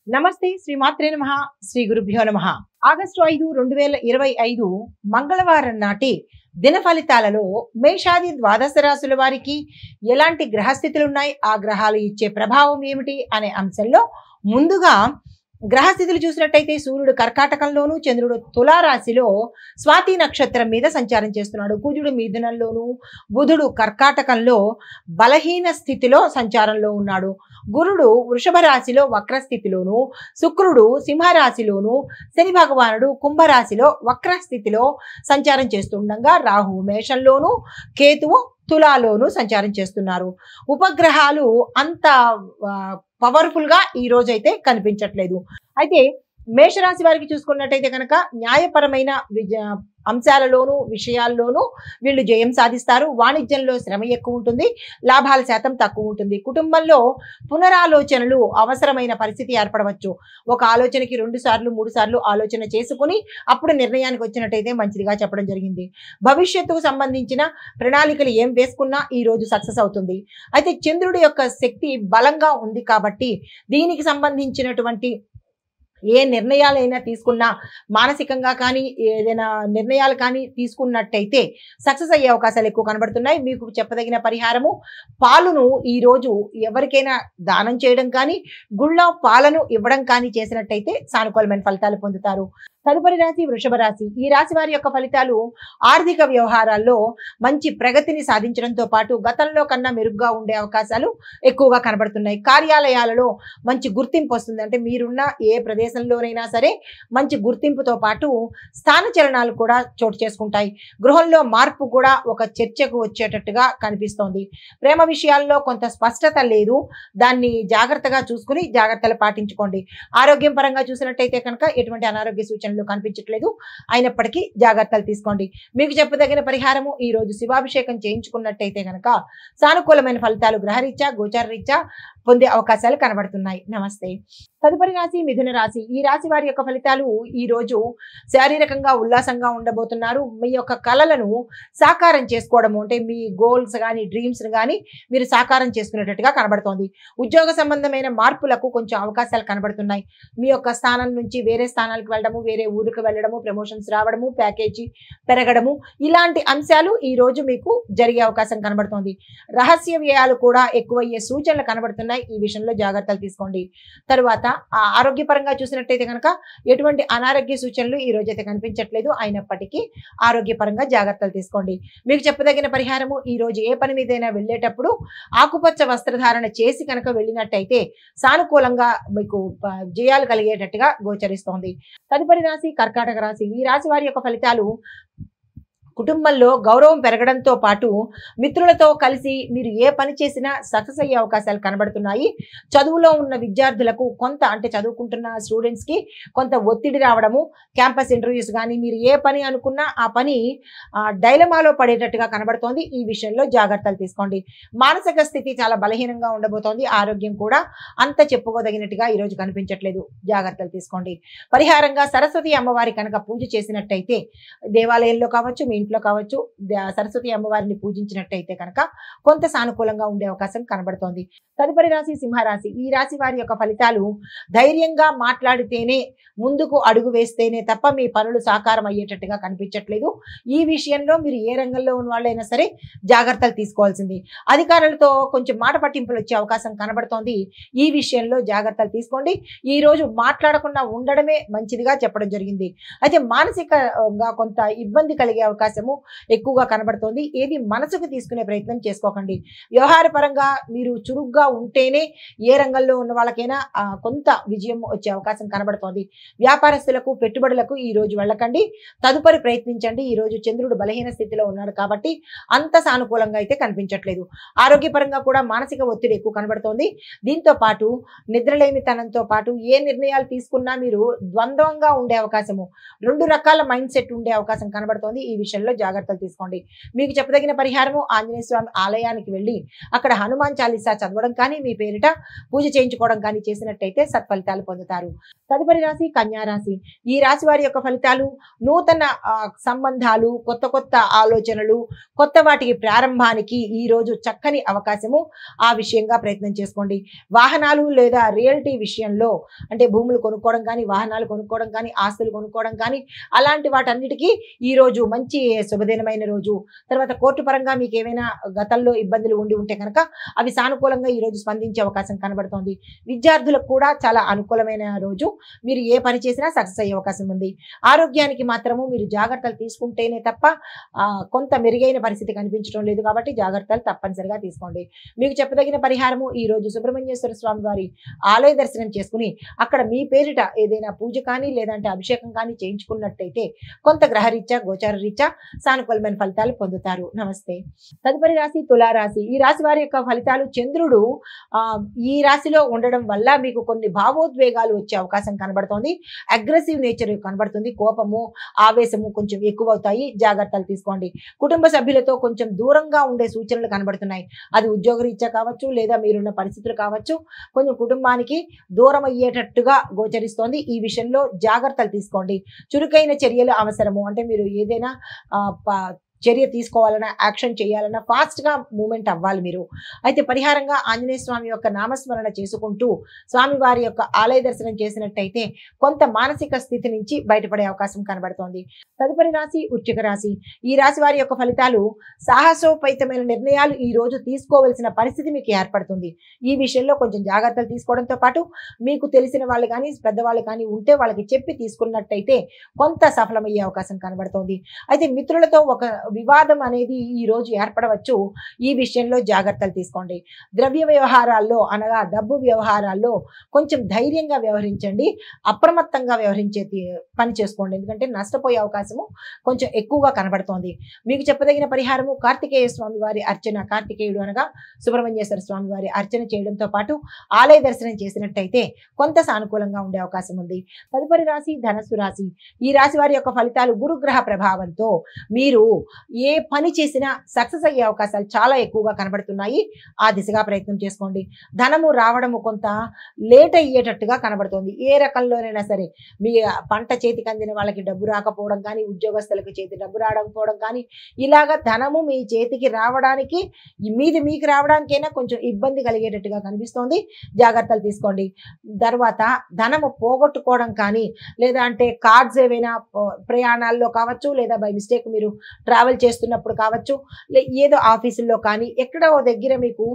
నమస్తే శ్రీమాత్రే నమః శ్రీ గురుభ్యో నమః. ఆగస్టు 5, 2025 మంగళవారం నాటి దిన ఫలితాలలో మేషాది ద్వాదశ రాశుల వారికి ఎలాంటి గ్రహస్థితులు ఉన్నాయి, ఆ గ్రహాలు ఇచ్చే ప్రభావం ఏమిటి అనే అంశంలో ముందుగా గ్రహస్థితులు చూసినట్టయితే సూర్యుడు కర్కాటకంలోను, చంద్రుడు తులారాశిలో స్వాతి నక్షత్రం మీద సంచారం చేస్తున్నాడు. కుజుడు మిథునంలోను, బుధుడు కర్కాటకంలో బలహీన స్థితిలో సంచారంలో ఉన్నాడు. గురుడు వృషభ రాశిలో వక్రస్థితిలోను, శుక్రుడు సింహరాశిలోను, శని భగవానుడు కుంభరాశిలో వక్రస్థితిలో సంచారం చేస్తుండగా రాహు మేషంలోను, కేతువు తులాలోను సంచారం చేస్తున్నారు. ఉపగ్రహాలు అంత పవర్ఫుల్ గా ఈ రోజైతే కనిపించట్లేదు. అయితే మేషరాశి వారికి చూసుకున్నట్టయితే కనుక న్యాయపరమైన అంశాలలోనూ విషయాల్లోనూ వీళ్ళు జయం సాధిస్తారు. వాణిజ్యంలో శ్రమ ఎక్కువ ఉంటుంది, లాభాల శాతం తక్కువ ఉంటుంది. కుటుంబంలో పునరాలోచనలు అవసరమైన పరిస్థితి ఏర్పడవచ్చు. ఒక ఆలోచనకి 2 సార్లు 3 సార్లు ఆలోచన చేసుకుని అప్పుడు నిర్ణయానికి వచ్చినట్టయితే మంచిదిగా చెప్పడం జరిగింది. భవిష్యత్తుకు సంబంధించిన ప్రణాళికలు ఏం వేసుకున్నా ఈ రోజు సక్సెస్ అవుతుంది. అయితే చంద్రుడి యొక్క శక్తి బలంగా ఉంది కాబట్టి దీనికి సంబంధించినటువంటి ఏ నిర్ణయాలైనా తీసుకున్నా, మానసికంగా కానీ ఏదైనా నిర్ణయాలు కానీ తీసుకున్నట్టయితే సక్సెస్ అయ్యే అవకాశాలు ఎక్కువ కనబడుతున్నాయి. మీకు చెప్పదగిన పరిహారము, పాలును ఈరోజు ఎవరికైనా దానం చేయడం కానీ, గుళ్ళో పాలను ఇవ్వడం కానీ చేసినట్టయితే సానుకూలమైన ఫలితాలు పొందుతారు. తదుపరి రాశి వృషభ రాశి. ఈ రాశి వారి యొక్క ఫలితాలు ఆర్థిక వ్యవహారాల్లో మంచి ప్రగతిని సాధించడంతో పాటు గతంలో కన్నా మెరుగ్గా ఉండే అవకాశాలు ఎక్కువగా కనబడుతున్నాయి. కార్యాలయాలలో మంచి గుర్తింపు వస్తుంది. అంటే మీరున్న ఏ ప్రదేశంలోనైనా సరే మంచి గుర్తింపుతో పాటు స్థానచలనాలు కూడా చోటు చేసుకుంటాయి. గృహంలో మార్పు కూడా ఒక చర్చకు వచ్చేటట్టుగా కనిపిస్తోంది. ప్రేమ విషయాల్లో కొంత స్పష్టత లేదు, దాన్ని జాగ్రత్తగా చూసుకుని జాగ్రత్తలు పాటించుకోండి. ఆరోగ్యం పరంగా చూసినట్టయితే కనుక ఎటువంటి అనారోగ్య సూచనలు కనిపించట్లేదు, అయినప్పటికీ జాగ్రత్తలు తీసుకోండి. మీకు చెప్పదగిన పరిహారము, ఈ రోజు శివాభిషేకం చేయించుకున్నట్టయితే కనుక సానుకూలమైన ఫలితాలు గ్రహరీత్యా గోచార రీత్యా పొందే అవకాశాలు కనబడుతున్నాయి. నమస్తే. తదుపరి రాశి మిథున రాశి. ఈ రాశి వారి యొక్క ఫలితాలు ఈ రోజు శారీరకంగా ఉల్లాసంగా ఉండబోతున్నారు. మీ యొక్క కళలను సాకారం చేసుకోవడము, అంటే మీ గోల్స్ కానీ డ్రీమ్స్ కానీ మీరు సాకారం చేసుకునేటట్టుగా కనబడుతోంది. ఉద్యోగ సంబంధమైన మార్పులకు కొంచెం అవకాశాలు కనబడుతున్నాయి. మీ యొక్క స్థానం నుంచి వేరే స్థానాలకు వెళ్ళడము, వేరే ఊరికి వెళ్ళడము, ప్రమోషన్స్ రావడము, ప్యాకేజీ పెరగడము, ఇలాంటి అంశాలు ఈ రోజు మీకు జరిగే అవకాశం కనబడుతోంది. రహస్య వ్యయాలు కూడా ఎక్కువయ్యే సూచనలు కనబడుతున్నాయి. ఈ విషయంలో జాగ్రత్తలు తీసుకోండి. తరువాత ఆరోగ్యపరంగా చూసినట్టయితే కనుక ఎటువంటి అనారోగ్య సూచనలు ఈ రోజు అయితే కనిపించట్లేదు, అయినప్పటికీ ఆరోగ్యపరంగా జాగ్రత్తలు తీసుకోండి. మీకు చెప్పదగిన పరిహారము, ఈ రోజు ఏ పని మీదైనా వెళ్ళేటప్పుడు ఆకుపచ్చ వస్త్రధారణ చేసి కనుక వెళ్ళినట్టయితే సానుకూలంగా మీకు జయాలు కలిగేటట్టుగా గోచరిస్తోంది. తదుపరి రాశి కర్కాటక రాశి. ఈ రాశి వారి యొక్క ఫలితాలు కుటుంబంలో గౌరవం పెరగడంతో పాటు మిత్రులతో కలిసి మీరు ఏ పని చేసినా సక్సెస్ అయ్యే అవకాశాలు కనబడుతున్నాయి. చదువులో ఉన్న విద్యార్థులకు కొంత, అంటే చదువుకుంటున్న స్టూడెంట్స్కి కొంత ఒత్తిడి రావడము, క్యాంపస్ ఇంటర్వ్యూస్ కానీ మీరు ఏ పని అనుకున్నా ఆ పని డైలమాలో పడేటట్టుగా కనబడుతోంది. ఈ విషయంలో జాగ్రత్తలు తీసుకోండి. మానసిక స్థితి చాలా బలహీనంగా ఉండబోతోంది. ఆరోగ్యం కూడా అంత చెప్పుకోదగినట్టుగా ఈరోజు కనిపించట్లేదు, జాగ్రత్తలు తీసుకోండి. పరిహారంగా సరస్వతి అమ్మవారి కనుక పూజ చేసినట్టయితే, దేవాలయంలో కావచ్చు మీ ఇంట్లో కావచ్చు, సరస్వతి అమ్మవారిని పూజించినట్టయితే కనుక కొంత సానుకూలంగా ఉండే అవకాశం కనబడుతోంది. తదుపరి రాశి సింహరాశి. ఈ రాశి వారి యొక్క ఫలితాలు ధైర్యంగా మాట్లాడితేనే, ముందుకు అడుగు వేస్తేనే తప్ప మీ పనులు సాకారం అయ్యేటట్టుగా కనిపించట్లేదు. ఈ విషయంలో మీరు ఏ రంగంలో ఉన్న వాళ్ళైనా సరే జాగ్రత్తలు తీసుకోవాల్సింది. అధికారులతో కొంచెం మాట పట్టింపులు వచ్చే అవకాశం కనబడుతోంది. ఈ విషయంలో జాగ్రత్తలు తీసుకోండి. ఈ రోజు మాట్లాడకుండా ఉండడమే మంచిదిగా చెప్పడం జరిగింది. అయితే మానసికంగా కొంత ఇబ్బంది కలిగే అవకాశము ఎక్కువగా కనబడుతోంది. ఏది మనసుకు తీసుకునే ప్రయత్నం చేసుకోకండి. వ్యవహార పరంగా మీరు చురుగ్గా ఉంటేనే ఏ రంగంలో ఉన్న వాళ్ళకైనా కొంత విజయం వచ్చే అవకాశం కనబడుతోంది. వ్యాపారస్తులకు పెట్టుబడులకు ఈ రోజు వెళ్ళకండి, తదుపరి ప్రయత్నించండి. ఈ రోజు చంద్రుడు బలహీన స్థితిలో ఉన్నాడు కాబట్టి అంత సానుకూలంగా అయితే కనిపించట్లేదు. ఆరోగ్యపరంగా కూడా మానసిక ఒత్తిడి ఎక్కువ కనబడుతోంది. దీంతో పాటు నిద్రలేమితనంతో పాటు ఏ నిర్ణయాలు తీసుకున్నా మీరు ద్వంద్వంగా ఉండే అవకాశము, 2 రకాల మైండ్ సెట్ ఉండే అవకాశం కనబడుతోంది. ఈ విషయంలో విషయంలో జాగ్రత్తలు తీసుకోండి. మీకు చెప్పదగిన పరిహారము ఆంజనేయ స్వామి ఆలయానికి వెళ్ళి అక్కడ హనుమాన్ చాలీసా చదవడం కానీ, మీ పేరిట పూజ చేయించుకోవడం కానీ చేసినట్టయితే సత్ఫలితాలు పొందుతారు. తదుపరి రాశి కన్యా రాశి. ఈ రాశి వారి యొక్క ఫలితాలు నూతన సంబంధాలు, కొత్త కొత్త ఆలోచనలు, కొత్త వాటికి ప్రారంభానికి ఈ రోజు చక్కని అవకాశము. ఆ విషయంగా ప్రయత్నం చేసుకోండి. వాహనాలు లేదా రియల్టీ విషయంలో అంటే భూములు కొనుక్కోవడం కానీ, వాహనాలు కొనుక్కోవడం కానీ, ఆస్తులు కొనుక్కోవడం కానీ అలాంటి వాటన్నిటికీ ఈ రోజు మంచి శుభదినమైన రోజు. తర్వాత కోర్టు పరంగా మీకు ఏమైనా గతంలో ఇబ్బందులు ఉండి ఉంటే కనుక అవి సానుకూలంగా ఈ రోజు స్పందించే అవకాశం కనబడుతోంది. విద్యార్థులకు కూడా చాలా అనుకూలమైన రోజు. మీరు ఏ పని చేసినా సక్సెస్ అయ్యే అవకాశం ఉంది. ఆరోగ్యానికి మాత్రము మీరు జాగ్రత్తలు తీసుకుంటేనే తప్ప కొంత మెరుగైన పరిస్థితి కనిపించడం లేదు కాబట్టి జాగ్రత్తలు తప్పనిసరిగా తీసుకోండి. మీకు చెప్పదగిన పరిహారము ఈ రోజు సుబ్రహ్మణ్యేశ్వర స్వామి వారి ఆలయ దర్శనం చేసుకుని అక్కడ మీ పేరిట ఏదైనా పూజ కానీ లేదంటే అభిషేకం కానీ చేయించుకున్నట్టయితే కొంత గ్రహరీత్యా గోచార రీత్యా సానుకూలమైన ఫలితాలు పొందుతారు. నమస్తే. తదుపరి రాశి తులారాశి. ఈ రాశి వారి యొక్క ఫలితాలు చంద్రుడు ఈ రాశిలో ఉండడం వల్ల మీకు కొన్ని భావోద్వేగాలు వచ్చే అవకాశం కనబడుతోంది. అగ్రెసివ్ నేచర్ కనబడుతుంది. కోపము, ఆవేశము కొంచెం ఎక్కువ అవుతాయి. జాగ్రత్తలు తీసుకోండి. కుటుంబ సభ్యులతో కొంచెం దూరంగా ఉండే సూచనలు కనబడుతున్నాయి. అది ఉద్యోగరీత్యా కావచ్చు లేదా మీరున్న పరిస్థితులు కావచ్చు. కొంచెం కుటుంబానికి దూరం అయ్యేటట్టుగా గోచరిస్తోంది. ఈ విషయంలో జాగ్రత్తలు తీసుకోండి. చురుకైన చర్యలు అవసరము. అంటే మీరు ఏదైనా చర్య తీసుకోవాలన్నా, యాక్షన్ చేయాలన్నా ఫాస్ట్గా మూమెంట్ అవ్వాలి మీరు. అయితే పరిహారంగా ఆంజనేయ స్వామి యొక్క నామస్మరణ చేసుకుంటూ స్వామివారి యొక్క ఆలయ దర్శనం చేసినట్టయితే కొంత మానసిక స్థితి నుంచి బయటపడే అవకాశం కనబడుతోంది. తదుపరి రాశి వృశ్చిక రాశి. ఈ రాశి వారి యొక్క ఫలితాలు సాహసోపేతమైన నిర్ణయాలు ఈ రోజు తీసుకోవలసిన పరిస్థితి మీకు ఏర్పడుతుంది. ఈ విషయంలో కొంచెం జాగ్రత్తలు తీసుకోవడంతో పాటు మీకు తెలిసిన వాళ్ళు కానీ పెద్దవాళ్ళు కానీ ఉంటే వాళ్ళకి చెప్పి తీసుకున్నట్టయితే కొంత సఫలమయ్యే అవకాశం కనబడుతోంది. అయితే మిత్రులతో ఒక వివాదం అనేది ఈ రోజు ఏర్పడవచ్చు. ఈ విషయంలో జాగ్రత్తలు తీసుకోండి. ద్రవ్య వ్యవహారాల్లో అనగా డబ్బు వ్యవహారాల్లో కొంచెం ధైర్యంగా వ్యవహరించండి. అప్రమత్తంగా వ్యవహరించే పని చేసుకోండి. ఎందుకంటే నష్టపోయే అవకాశము కొంచెం ఎక్కువగా కనబడుతోంది. మీకు చెప్పదగిన పరిహారము కార్తికేయ స్వామి వారి అర్చన. కార్తికేయుడు అనగా సుబ్రహ్మణ్యేశ్వర స్వామి వారి అర్చన చేయడంతో పాటు ఆలయ దర్శనం చేసినట్టయితే కొంత సానుకూలంగా ఉండే అవకాశం ఉంది. తదుపరి రాశి ధనస్సు రాశి. ఈ రాశి వారి యొక్క ఫలితాలు గురుగ్రహ ప్రభావంతో మీరు ఏ పని చేసినా సక్సెస్ అయ్యే అవకాశాలు చాలా ఎక్కువగా కనబడుతున్నాయి. ఆ దిశగా ప్రయత్నం చేసుకోండి. ధనము రావడము కొంత లేట్ అయ్యేటట్టుగా కనబడుతోంది. ఏ రకంలోనైనా సరే మీ పంట చేతికి అందిన వాళ్ళకి డబ్బు రాకపోవడం కానీ, ఉద్యోగస్తులకు చేతి డబ్బు రావడం కానీ, ఇలాగ ధనము మీ చేతికి రావడానికి మీకు రావడానికైనా కొంచెం ఇబ్బంది కలిగేటట్టుగా కనిపిస్తోంది. జాగ్రత్తలు తీసుకోండి. తర్వాత ధనము పోగొట్టుకోవడం కానీ లేదా అంటే కార్డ్స్ ఏవైనా ప్రయాణాల్లో కావచ్చు లేదా బై మిస్టేక్ మీరు ట్రావెల్ చేస్తున్నప్పుడు కావచ్చు, ఏదో ఆఫీసుల్లో కానీ ఎక్కడో దగ్గర మీకు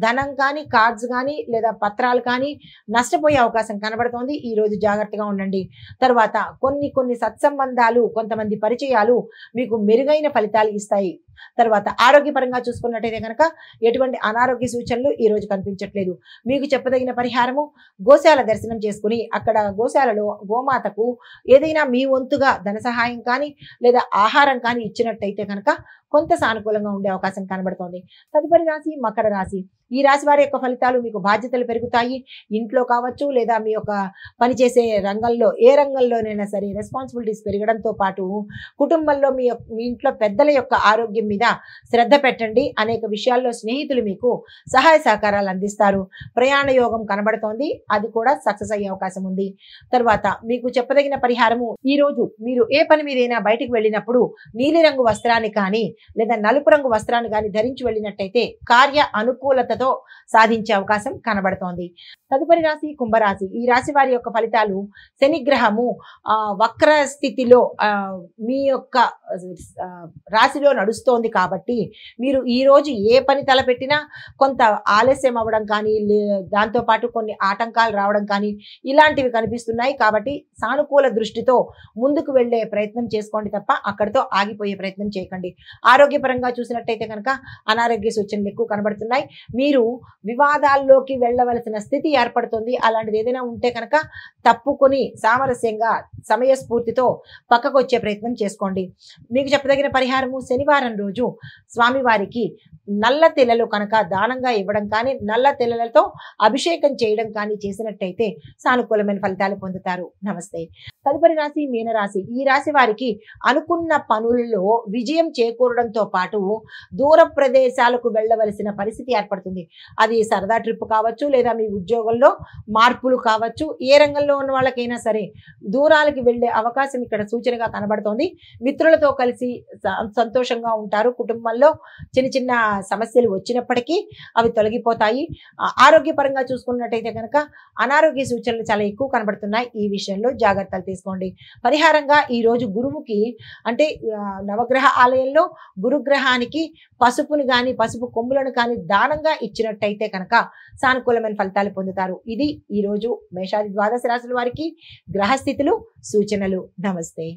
ధనం కానీ కార్డ్స్ కానీ లేదా పత్రాలు కానీ నష్టపోయే అవకాశం కనబడుతోంది. ఈ రోజు జాగ్రత్తగా ఉండండి. తర్వాత కొన్ని సత్సంబంధాలు, కొంతమంది పరిచయాలు మీకు మెరుగైన ఫలితాలు ఇస్తాయి. తర్వాత ఆరోగ్యపరంగా చూసుకున్నట్టయితే కనుక ఎటువంటి అనారోగ్య సూచనలు ఈ రోజు కనిపించట్లేదు. మీకు చెప్పదగిన పరిహారము గోశాల దర్శనం చేసుకుని అక్కడ గోశాలలో గోమాతకు ఏదైనా మీ వంతుగా ధన సహాయం కానీ లేదా ఆహారం కానీ ఇచ్చినట్టయితే కనుక కొంత సానుకూలంగా ఉండే అవకాశం కనబడుతోంది. తదుపరి రాశి మకర రాశి. ఈ రాశి వారి యొక్క ఫలితాలు మీకు బాధ్యతలు పెరుగుతాయి. ఇంట్లో కావచ్చు లేదా మీ యొక్క పనిచేసే రంగంలో ఏ రంగంలోనైనా సరే రెస్పాన్సిబిలిటీస్ పెరగడంతో పాటు కుటుంబంలో మీ ఇంట్లో పెద్దల యొక్క ఆరోగ్యం మీద శ్రద్ధ పెట్టండి. అనేక విషయాల్లో స్నేహితులు మీకు సహాయ సహకారాలు అందిస్తారు. ప్రయాణ యోగం కనబడుతోంది. అది కూడా సక్సెస్ అయ్యే అవకాశం ఉంది. తర్వాత మీకు చెప్పదగిన పరిహారము ఈ రోజు మీరు ఏ పని మీదైనా బయటికి వెళ్ళినప్పుడు నీలిరంగు వస్త్రాన్ని కానీ లేదా నలుపు రంగు వస్త్రాన్ని కానీ ధరించి వెళ్ళినట్టయితే కార్య అనుకూలతతో సాధించే అవకాశం కనబడుతోంది. తదుపరి రాశి కుంభరాశి. ఈ రాశి వారి యొక్క ఫలితాలు శనిగ్రహము వక్ర స్థితిలో మీ యొక్క రాశిలో నడుస్తోంది కాబట్టి మీరు ఈ రోజు ఏ పని తలపెట్టినా కొంత ఆలస్యం అవ్వడం కానీ దాంతోపాటు కొన్ని ఆటంకాలు రావడం కానీ ఇలాంటివి కనిపిస్తున్నాయి. కాబట్టి సానుకూల దృష్టితో ముందుకు వెళ్ళే ప్రయత్నం చేసుకోండి తప్ప అక్కడితో ఆగిపోయే ప్రయత్నం చేయకండి. ఆరోగ్యపరంగా చూసినట్టయితే కనుక అనారోగ్య సూచనలు ఎక్కువ కనబడుతున్నాయి. మీరు వివాదాల్లోకి వెళ్ళవలసిన స్థితి ఏర్పడుతుంది. అలాంటిది ఏదైనా ఉంటే కనుక తప్పుకొని సామరస్యంగా సమయస్ఫూర్తితో పక్కకు వచ్చే ప్రయత్నం చేసుకోండి. మీకు చెప్పదగిన పరిహారము శనివారం రోజు స్వామివారికి నల్ల తెల్లలు కనుక దానంగా ఇవ్వడం కానీ నల్ల తెల్లలతో అభిషేకం చేయడం కానీ చేసినట్టయితే సానుకూలమైన ఫలితాలు పొందుతారు. నమస్తే. తదుపరి రాశి మీనరాశి. ఈ రాశి వారికి అనుకున్న పనులలో విజయం చేకూరడంతో పాటు దూర ప్రదేశాలకు వెళ్ళవలసిన పరిస్థితి ఏర్పడుతుంది. అది సరదా ట్రిప్ కావచ్చు, లేదా మీ ఉద్యోగంలో మార్పులు కావచ్చు. ఏ రంగంలో ఉన్న వాళ్ళకైనా సరే దూరాలకి వెళ్ళే అవకాశం ఇక్కడ సూచనగా కనబడుతోంది. మిత్రులతో కలిసి సంతోషంగా ఉంటారు. కుటుంబంలో చిన్న చిన్న సమస్యలు వచ్చినప్పటికీ అవి తొలగిపోతాయి. ఆరోగ్యపరంగా చూసుకున్నట్టయితే కనుక అనారోగ్య సూచనలు చాలా ఎక్కువ కనబడుతున్నాయి. ఈ విషయంలో జాగ్రత్తలు తీసుకోండి. పరిహారంగా ఈ రోజు గురువుకి అంటే నవగ్రహ ఆలయంలో గురుగ్రహానికి పసుపును కానీ పసుపు కొమ్ములను కానీ దానంగా ఇచ్చినట్టయితే కనుక సానుకూలమైన ఫలితాలు పొందుతారు. ఇది ఈ రోజు మేషాది ద్వాదశ రాశుల వారికి గ్రహస్థితులు, సూచనలు. నమస్తే.